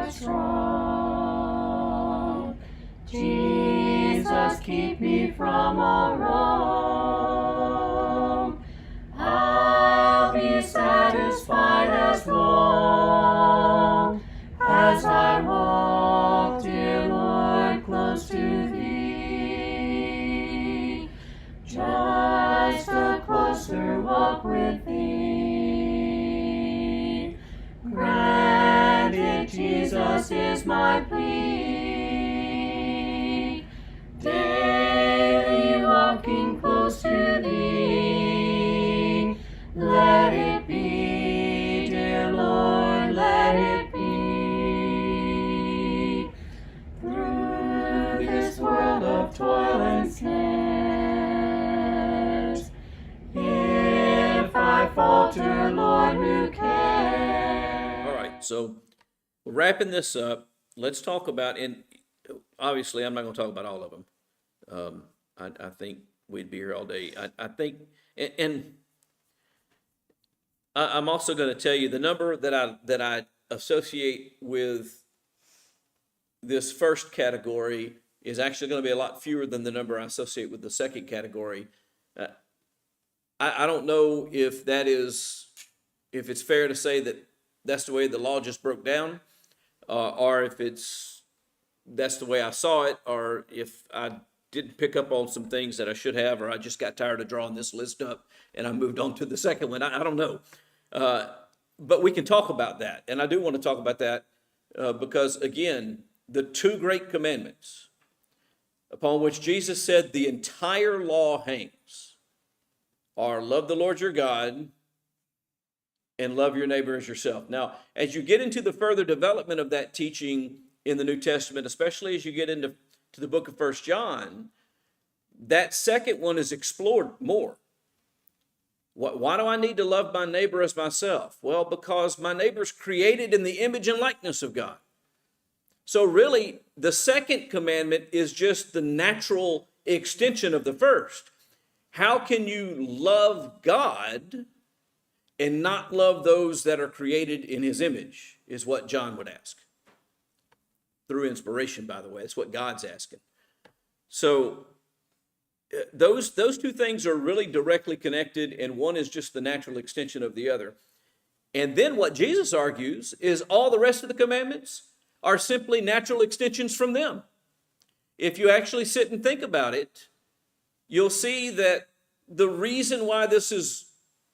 heart strong. Jesus, keep me from all wrong. I'll be satisfied as long as I walk, dear Lord, close to Thee. Just a closer walk with Thee. Grant it, Jesus, is my plea. Daily walking close to Thee. Let it be, dear Lord, let it be. Through this world of toil and snares, if I falter, Lord, who cares? All right, so wrapping this up, let's talk about, and obviously I'm not going to talk about all of them. I think we'd be here all day. I think, and I'm also going to tell you the number that I associate with this first category is actually going to be a lot fewer than the number I associate with the second category. I don't know if if it's fair to say that that's the way the law just broke down, or if that's the way I saw it, or if I didn't pick up on some things that I should have, or I just got tired of drawing this list up and I moved on to the second one. I don't know. But we can talk about that. And I do want to talk about that because, again, the two great commandments upon which Jesus said the entire law hangs are love the Lord your God and love your neighbor as yourself. Now, as you get into the further development of that teaching in the New Testament, especially as you get into the book of 1 John, that second one is explored more. Why do I need to love my neighbor as myself? Well, because my neighbor's created in the image and likeness of God. So really, the second commandment is just the natural extension of the first. How can you love God and not love those that are created in his image, is what John would ask. Through inspiration, by the way. That's what God's asking. So those two things are really directly connected, and one is just the natural extension of the other. And then what Jesus argues is all the rest of the commandments are simply natural extensions from them. If you actually sit and think about it, you'll see that the reason why this is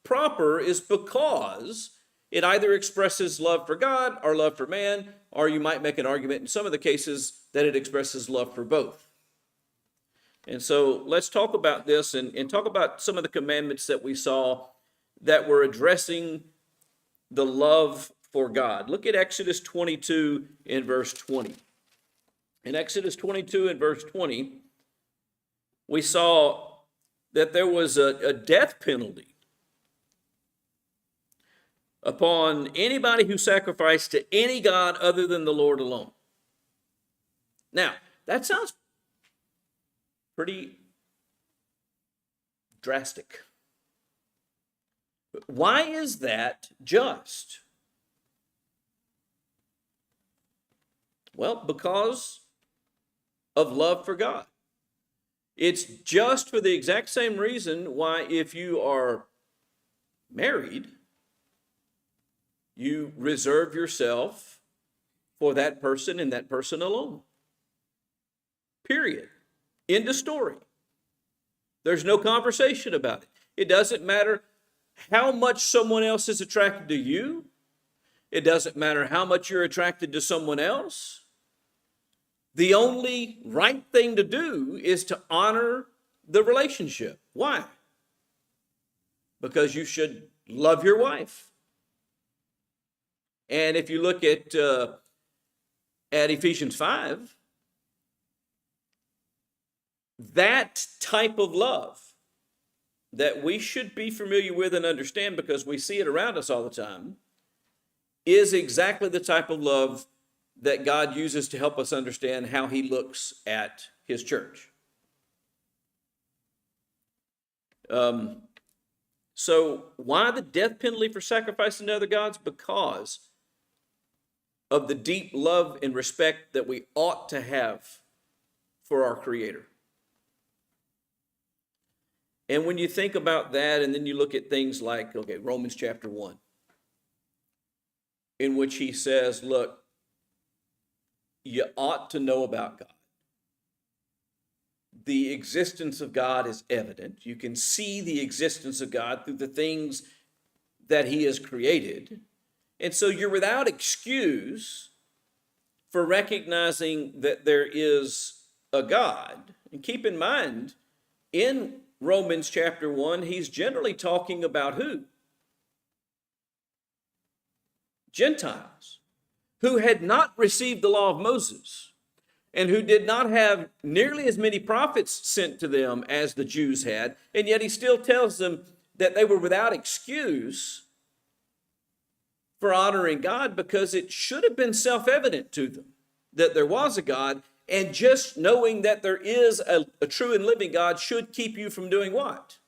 proper is because it either expresses love for God or love for man, or you might make an argument in some of the cases that it expresses love for both. And so let's talk about this and talk about some of the commandments that we saw that were addressing the love for God. Look at Exodus 22 in verse 20. In Exodus 22 and verse 20, we saw that there was a death penalty upon anybody who sacrificed to any god other than the Lord alone. Now, that sounds pretty drastic. Why is that just? Well, because of love for God. It's just for the exact same reason why if you are married, you reserve yourself for that person and that person alone. Period. End of story. There's no conversation about it. It doesn't matter how much someone else is attracted to you. It doesn't matter how much you're attracted to someone else. The only right thing to do is to honor the relationship. Why? Because you should love your wife. And if you look at Ephesians 5, that type of love that we should be familiar with and understand because we see it around us all the time is exactly the type of love that God uses to help us understand how he looks at his church. So why the death penalty for sacrificing to other gods? Because of the deep love and respect that we ought to have for our Creator. And when you think about that, and then you look at things like, okay, Romans chapter 1, in which he says, look, you ought to know about God. The existence of God is evident. You can see the existence of God through the things that he has created. And so you're without excuse for recognizing that there is a God. And keep in mind, in Romans chapter 1, he's generally talking about who? Gentiles, who had not received the law of Moses and who did not have nearly as many prophets sent to them as the Jews had. And yet he still tells them that they were without excuse for honoring God, because it should have been self-evident to them that there was a God, and just knowing that there is a true and living God should keep you from doing what?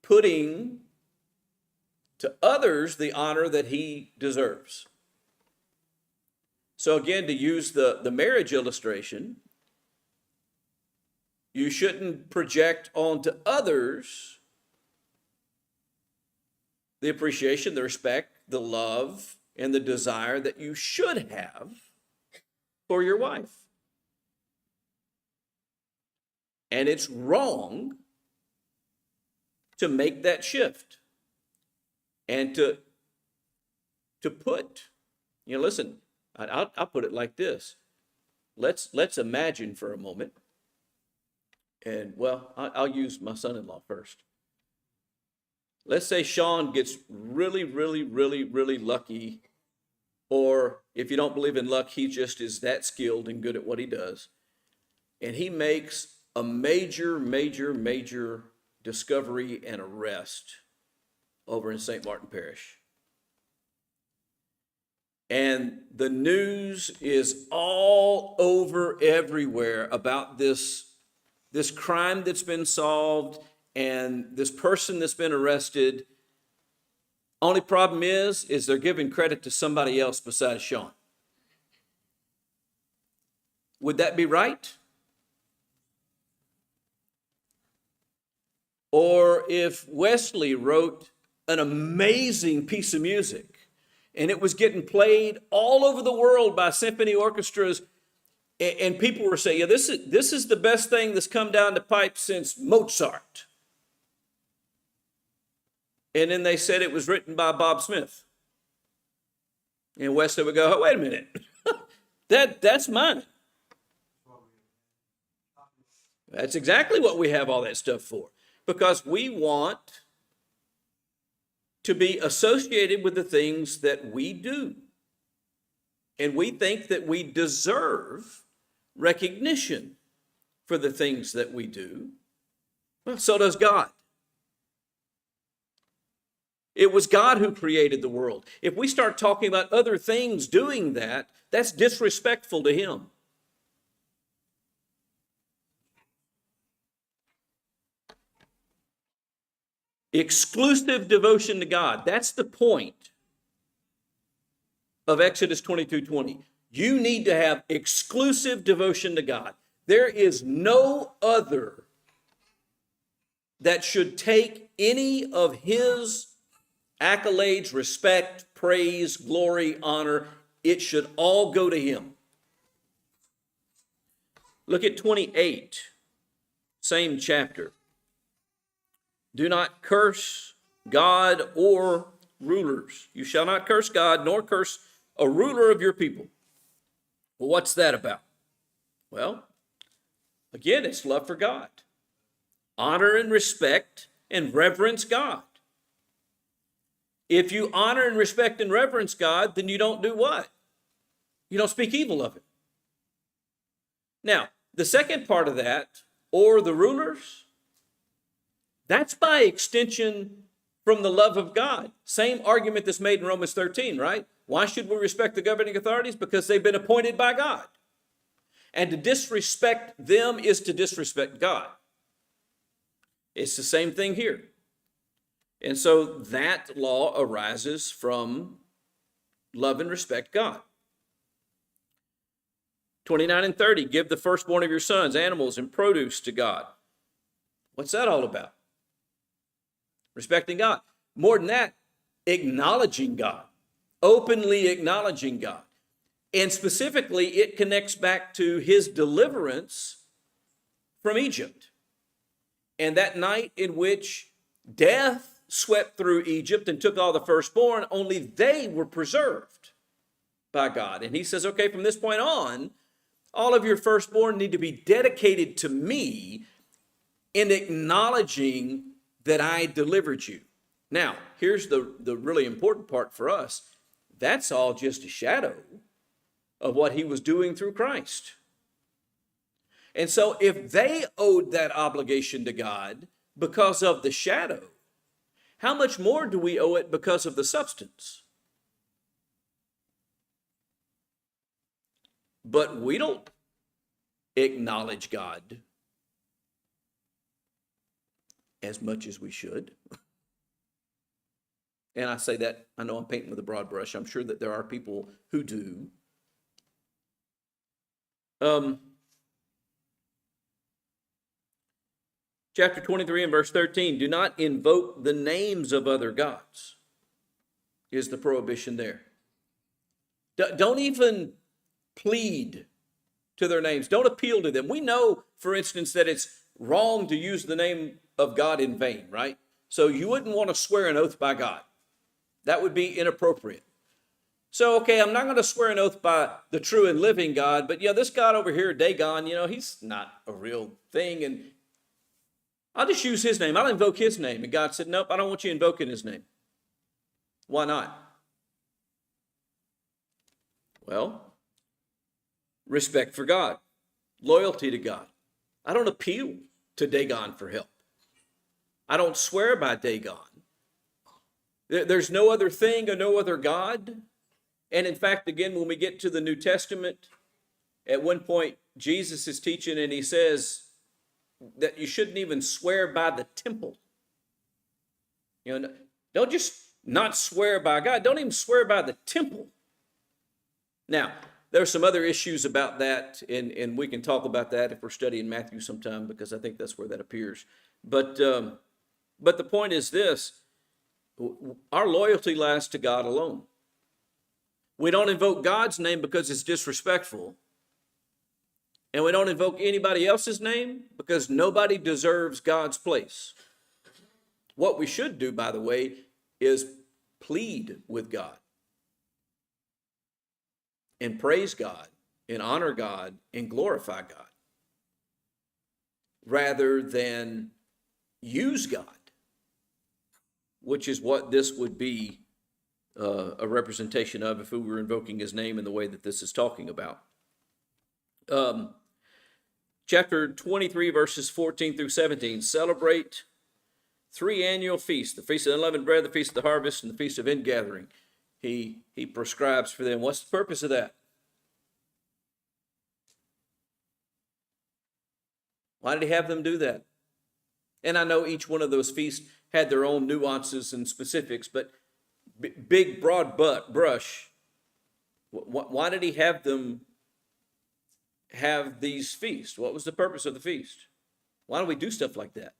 Putting to others the honor that he deserves. So again, to use the marriage illustration, you shouldn't project onto others the appreciation, the respect, the love, and the desire that you should have for your wife. And it's wrong to make that shift and to put, listen, I'll put it like this. Let's imagine for a moment, and well, I'll use my son-in-law first. Let's say Sean gets really, really, really, really lucky, or if you don't believe in luck, he just is that skilled and good at what he does, and he makes a major, major, major discovery and arrest over in St. Martin Parish. And the news is all over everywhere about this crime that's been solved and this person that's been arrested. Only problem is they're giving credit to somebody else besides Sean. Would that be right? Or if Wesley wrote an amazing piece of music and it was getting played all over the world by symphony orchestras, and people were saying, yeah, this is the best thing that's come down the pipe since Mozart. And then they said it was written by Bob Smith. And Wesley would go, oh, wait a minute, that's mine. That's exactly what we have all that stuff for. Because we want to be associated with the things that we do. And we think that we deserve recognition for the things that we do. Well, so does God. It was God who created the world. If we start talking about other things doing that, that's disrespectful to him. Exclusive devotion to God. That's the point of Exodus 22:20. You need to have exclusive devotion to God. There is no other that should take any of his accolades, respect, praise, glory, honor. It should all go to him. Look at 28, same chapter. Do not curse God or rulers. You shall not curse God nor curse a ruler of your people. Well, what's that about? Well, again, it's love for God. Honor and respect and reverence God. If you honor and respect and reverence God, then you don't do what? You don't speak evil of him. Now, the second part of that, or the rulers, that's by extension from the love of God. Same argument that's made in Romans 13, right? Why should we respect the governing authorities? Because they've been appointed by God. And to disrespect them is to disrespect God. It's the same thing here. And so that law arises from love and respect God. 29 and 30, give the firstborn of your sons, animals, and produce to God. What's that all about? Respecting God. More than that, acknowledging God, openly acknowledging God. And specifically, it connects back to his deliverance from Egypt. And that night in which death swept through Egypt and took all the firstborn, only they were preserved by God. And he says, okay, from this point on, all of your firstborn need to be dedicated to me in acknowledging that I delivered you. Now, here's the really important part for us. That's all just a shadow of what he was doing through Christ. And so if they owed that obligation to God because of the shadow, how much more do we owe it because of the substance? But we don't acknowledge God as much as we should. And I say that, I know I'm painting with a broad brush. I'm sure that there are people who do. Chapter 23 and verse 13, do not invoke the names of other gods, is the prohibition there. Don't even plead to their names. Don't appeal to them. We know, for instance, that it's wrong to use the name of God in vain, right? So you wouldn't want to swear an oath by God. That would be inappropriate. So, okay, I'm not going to swear an oath by the true and living God, but this God over here, Dagon, he's not a real thing, and I'll just use his name. I'll invoke his name. And God said, nope, I don't want you invoking his name. Why not? Well, respect for God, loyalty to God. I don't appeal to Dagon for help. I don't swear by Dagon. There's no other thing or no other God. And in fact, again, when we get to the New Testament, at one point, Jesus is teaching and he says that you shouldn't even swear by the temple. Don't just not swear by God. Don't even swear by the temple. Now, there are some other issues about that, and we can talk about that if we're studying Matthew sometime, because I think that's where that appears. But the point is this: our loyalty lies to God alone. We don't invoke God's name because it's disrespectful, and we don't invoke anybody else's name because nobody deserves God's place. What we should do, by the way, is plead with God and praise God and honor God and glorify God rather than use God, which is what this would be a representation of if we were invoking his name in the way that this is talking about. Chapter 23, verses 14 through 17, celebrate 3 annual feasts: the Feast of Unleavened Bread, the Feast of the Harvest, and the Feast of Ingathering. He prescribes for them. What's the purpose of that? Why did he have them do that? And I know each one of those feasts had their own nuances and specifics, but big, broad brush, why did he have them have these feasts? What was the purpose of the feast? Why do we do stuff like that?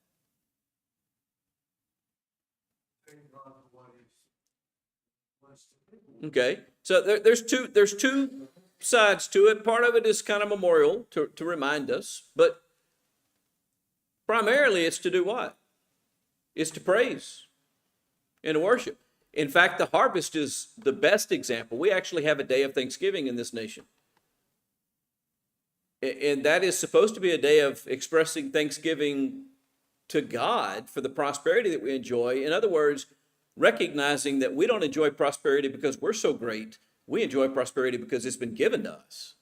Okay, so there's two sides to it. Part of it is kind of memorial to remind us, but primarily it's to do what? It's to praise and to worship. In fact, the harvest is the best example. We actually have a day of Thanksgiving in this nation. And that is supposed to be a day of expressing thanksgiving to God for the prosperity that we enjoy. In other words, recognizing that we don't enjoy prosperity because we're so great. We enjoy prosperity because it's been given to us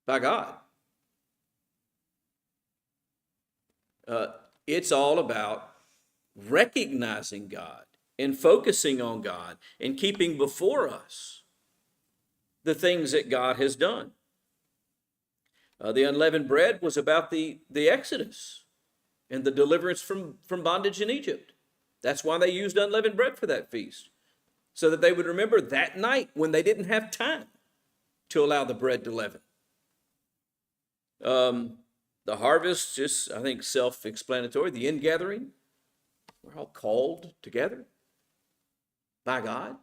by God. It's all about recognizing God and focusing on God and keeping before us the things that God has done. The unleavened bread was about the Exodus and the deliverance from bondage in Egypt. That's why they used unleavened bread for that feast, so that they would remember that night when they didn't have time to allow the bread to leaven. The harvest, just, I think, self-explanatory. The ingathering, we're all called together by God.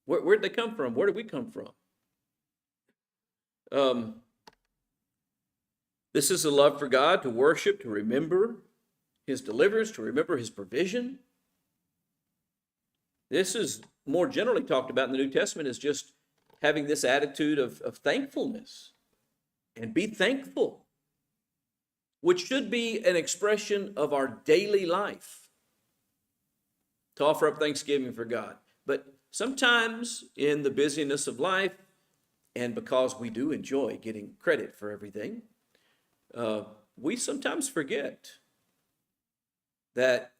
Where'd they come from? Where did we come from? This is the love for God, to worship, to remember his deliverance, to remember his provision. This is more generally talked about in the New Testament as just having this attitude of thankfulness. And be thankful, which should be an expression of our daily life, to offer up thanksgiving for God. But sometimes in the busyness of life, and because we do enjoy getting credit for everything, we sometimes forget that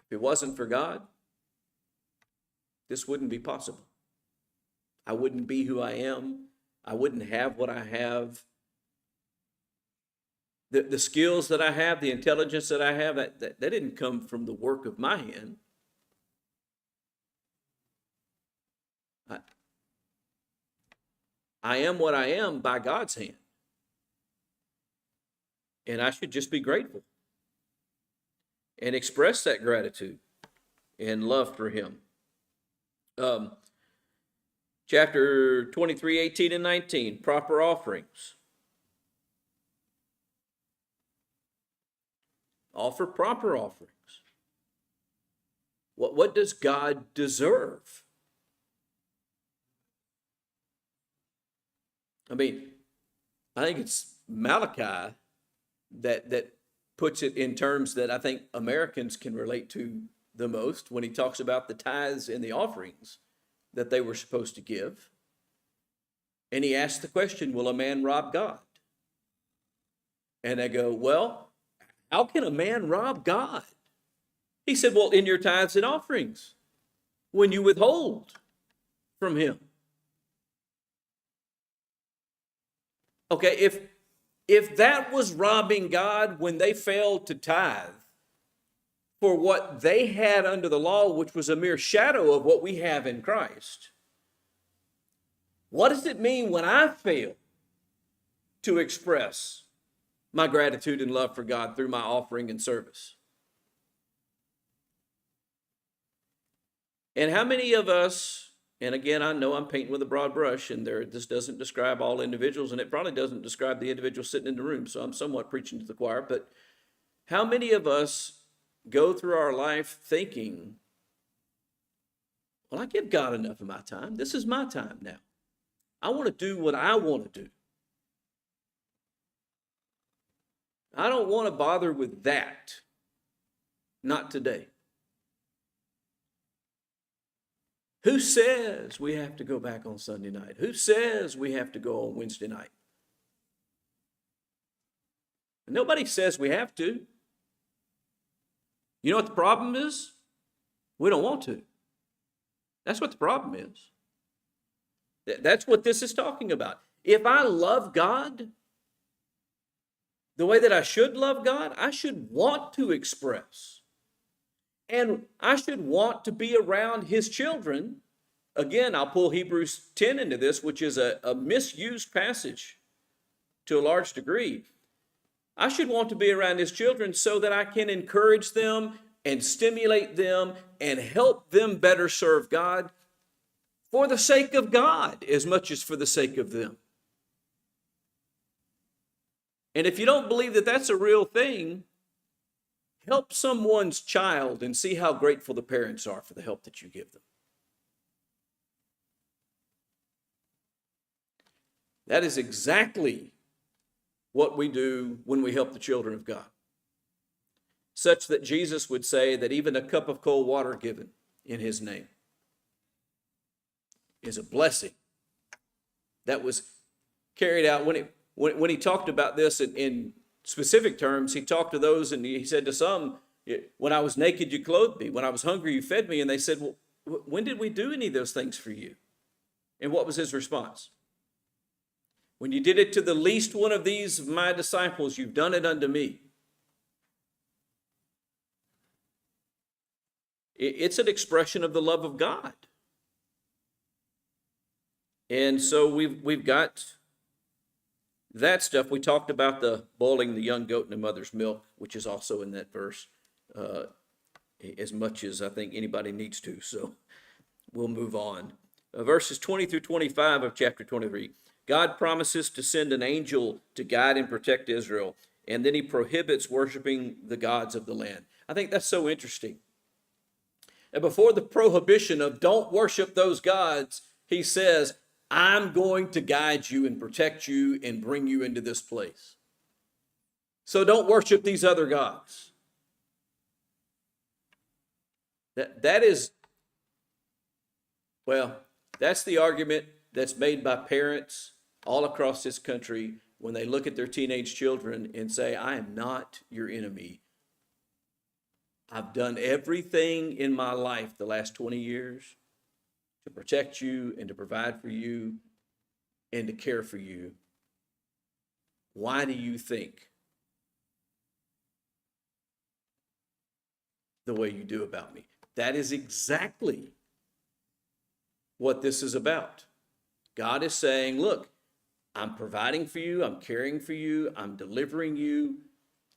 if it wasn't for God, this wouldn't be possible. I wouldn't be who I am. I wouldn't have what I have. The skills that I have, the intelligence that I have, that didn't come from the work of my hand. I am what I am by God's hand. And I should just be grateful and express that gratitude and love for him. Chapter 23, 18 and 19, proper offerings. Offer proper offerings. What does God deserve? I mean, I think it's Malachi that puts it in terms that I think Americans can relate to the most when he talks about the tithes and the offerings that they were supposed to give. And he asked the question, will a man rob God? And they go, well, how can a man rob God? He said, well, in your tithes and offerings, when you withhold from him. Okay, if that was robbing God when they failed to tithe for what they had under the law, which was a mere shadow of what we have in Christ, what does it mean when I fail to express my gratitude and love for God through my offering and service? And how many of us, and again, I know I'm painting with a broad brush, and this doesn't describe all individuals, and it probably doesn't describe the individual sitting in the room, so I'm somewhat preaching to the choir, but how many of us go through our life thinking, well, I give God enough of my time. This is my time now. I want to do what I want to do. I don't want to bother with that. Not today. Who says we have to go back on Sunday night? Who says we have to go on Wednesday night? Nobody says we have to. You know what the problem is? We don't want to. That's what the problem is. That's what this is talking about. If I love God the way that I should love God, I should want to express. And I should want to be around his children. Again, I'll pull Hebrews 10 into this, which is a misused passage to a large degree. I should want to be around his children so that I can encourage them and stimulate them and help them better serve God for the sake of God as much as for the sake of them. And if you don't believe that that's a real thing, help someone's child and see how grateful the parents are for the help that you give them. That is exactly what we do when we help the children of God. Such that Jesus would say that even a cup of cold water given in his name is a blessing. That was carried out when he talked about this in specific terms. He talked to those and he said to some, when I was naked, you clothed me. When I was hungry, you fed me. And they said, well, when did we do any of those things for you? And what was his response? When you did it to the least one of these, my disciples, you've done it unto me. It's an expression of the love of God. And so we've got that stuff. We talked about the boiling the young goat in the mother's milk, which is also in that verse, as much as I think anybody needs to. So we'll move on. Verses 20 through 25 of chapter 23. God promises to send an angel to guide and protect Israel, and then he prohibits worshiping the gods of the land. I think that's so interesting. And before the prohibition of don't worship those gods, he says, I'm going to guide you and protect you and bring you into this place. So don't worship these other gods. That is, well, that's the argument that's made by parents all across this country when they look at their teenage children and say, I am not your enemy. I've done everything in my life the last 20 years to protect you and to provide for you and to care for you. Why do you think the way you do about me? That is exactly what this is about. God is saying, look, I'm providing for you, I'm caring for you, I'm delivering you.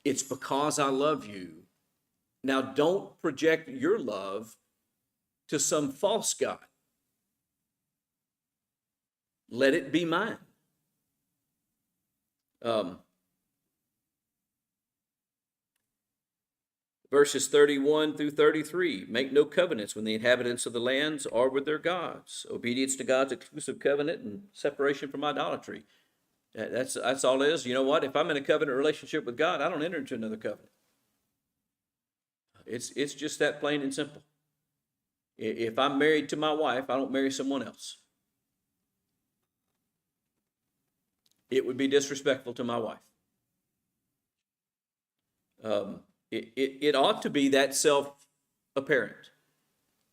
It's because I love you. Now don't project your love to some false god. Let it be mine. Verses 31 through 33, make no covenants with the inhabitants of the lands or with their gods. Obedience to God's exclusive covenant and separation from idolatry. That's all it is. You know what? If I'm in a covenant relationship with God, I don't enter into another covenant. It's just that plain and simple. If I'm married to my wife, I don't marry someone else. It would be disrespectful to my wife. It ought to be that self-apparent.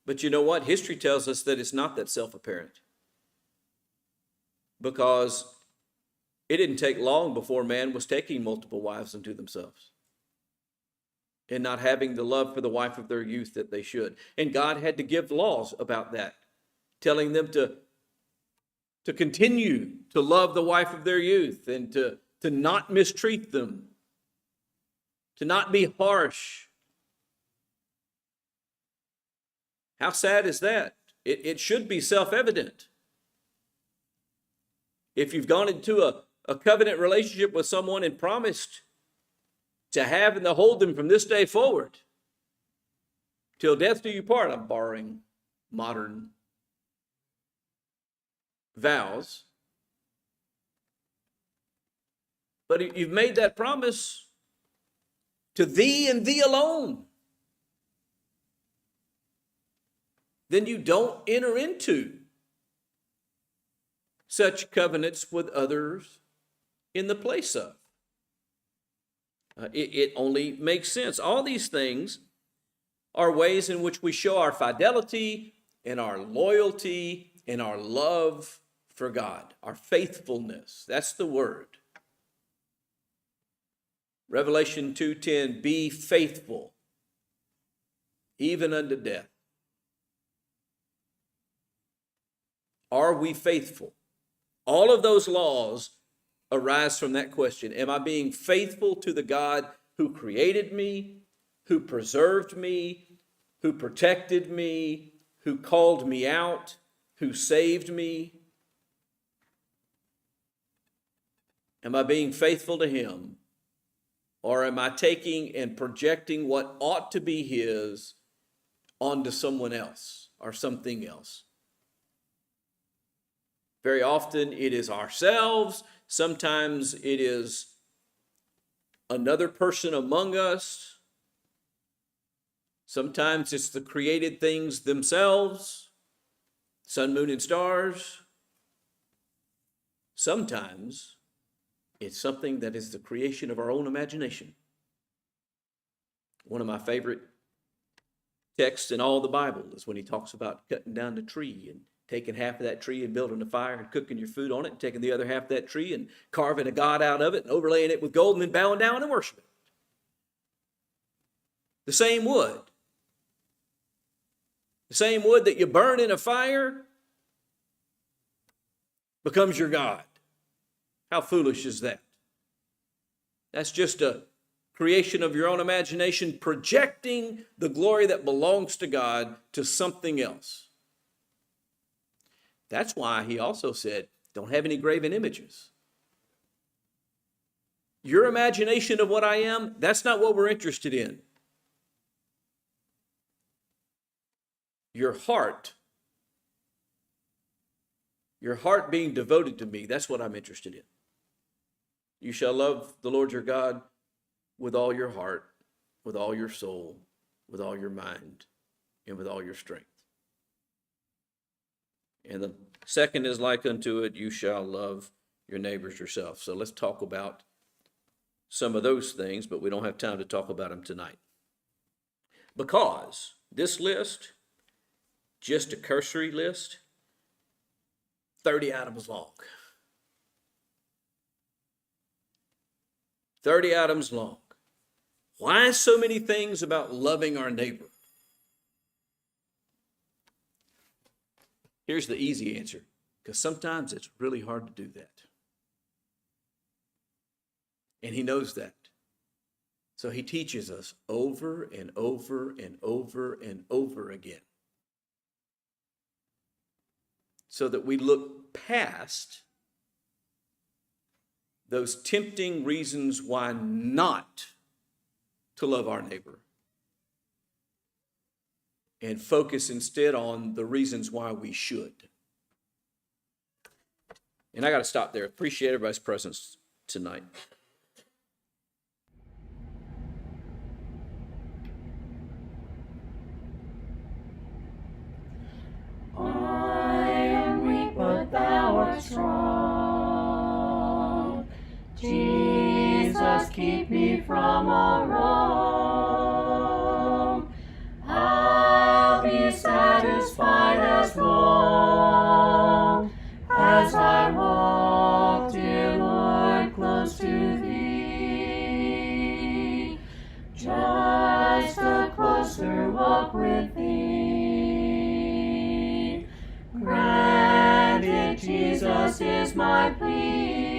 But you know what? History tells us that it's not that self-apparent. Because it didn't take long before man was taking multiple wives unto themselves and not having the love for the wife of their youth that they should. And God had to give laws about that, telling them to continue to love the wife of their youth and to not mistreat them, to not be harsh. How sad is that? It should be self-evident. If you've gone into a covenant relationship with someone and promised to have and to hold them from this day forward, till death do you part, I'm borrowing modern vows. But you've made that promise to thee and thee alone. Then you don't enter into such covenants with others in the place of. It only makes sense. All these things are ways in which we show our fidelity and our loyalty and our love for God, our faithfulness. That's the word. Revelation 2:10, be faithful, even unto death. Are we faithful? All of those laws arise from that question. Am I being faithful to the God who created me, who preserved me, who protected me, who called me out, who saved me? Am I being faithful to him? Or am I taking and projecting what ought to be his onto someone else or something else? Very often it is ourselves. Sometimes it is another person among us. Sometimes it's the created things themselves, sun, moon, and stars. Sometimes it's something that is the creation of our own imagination. One of my favorite texts in all the Bible is when he talks about cutting down the tree and taking half of that tree and building a fire and cooking your food on it, and taking the other half of that tree and carving a god out of it and overlaying it with gold and then bowing down and worshiping it. The same wood. The same wood that you burn in a fire becomes your God. How foolish is that? That's just a creation of your own imagination, projecting the glory that belongs to God to something else. That's why he also said, don't have any graven images. Your imagination of what I am, that's not what we're interested in. Your heart being devoted to me, that's what I'm interested in. You shall love the Lord your God with all your heart, with all your soul, with all your mind, and with all your strength. And the second is like unto it, you shall love your neighbors yourself. So let's talk about some of those things, but we don't have time to talk about them tonight. Because this list, just a cursory list, 30 items long. 30 items long. Why so many things about loving our neighbor? Here's the easy answer, because sometimes it's really hard to do that. And he knows that. So he teaches us over and over and over and over again, so that we look past those tempting reasons why not to love our neighbor and focus instead on the reasons why we should. And I got to stop there. Appreciate everybody's presence tonight. I am weak, but thou art strong. Jesus, keep me from all wrong. I'll be satisfied as long as I walk, dear Lord, close to thee. Just a closer walk with thee. Grant it, Jesus, is my plea.